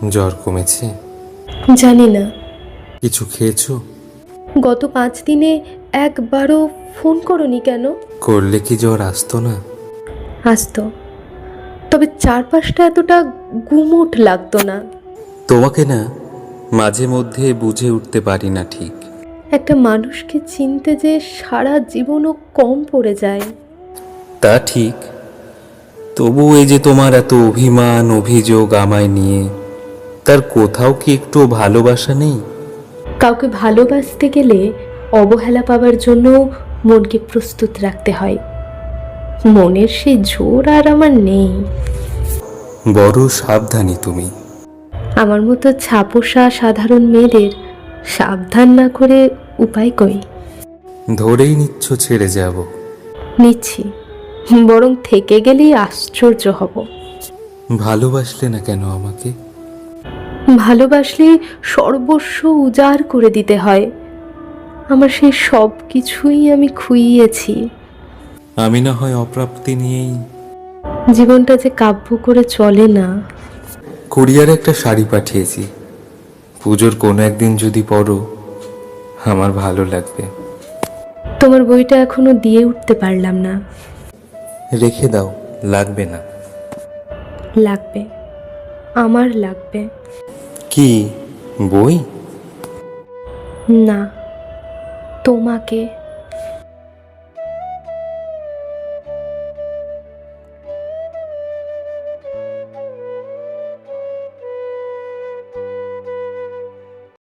জ্বর কমেছে? জানি না। কিছু খেয়েছো? গত 5 দিনে একবারও ফোন করনি কেন? করলে কি জ্বর আসতো না? আসতো, তবে চারপাশটা এতটা গুমোট লাগতো না। তোমাকে না মাঝে মধ্যে বুঝে উঠতে পারি না ঠিক। একটা মানুষকে চিনতে যে সারা জীবনও কম পড়ে যায়। তা ঠিক, তবু এই যে তোমার এত অভিমান অভিযোগ আমায় নিয়ে, তার কোথাও কি একটু ভালোবাসা নেই? কাউকে ভালোবাসতে গেলে অবহেলা পাওয়ার জন্য মনকে প্রস্তুত রাখতে হয়। মনের সেই জোর আর আমার নেই। বড় সাবধানী তুমি। আমার মতো ছাপোষা সাধারণ মেয়েদের সাবধান না করে উপায় কই? ধরেই নিচ্ছ ছেড়ে যাব? নিচ্ছি, বরং থেকে গেলেই আশ্চর্য হব। ভালোবাসলে না কেন আমাকে? ভালোবাসলে সর্বস্ব উজাড় করে দিতে হয়। আমার সেই সব কিছুই আমি খুইয়েছি। আমি না হয় অপ্রাপ্তি নিয়েই। জীবনটা যে কাব্য করে চলে না। কুরিয়ারে একটা শাড়ি পাঠিয়েছি, পুজোর কোনো একদিন যদি পরো আমার ভালো লাগবে। তোমার বইটা এখনো দিয়ে উঠতে পারলাম না। রেখে দাও, লাগবে না। লাগবে, আমার লাগবে। কি বই? না, তোমাকে।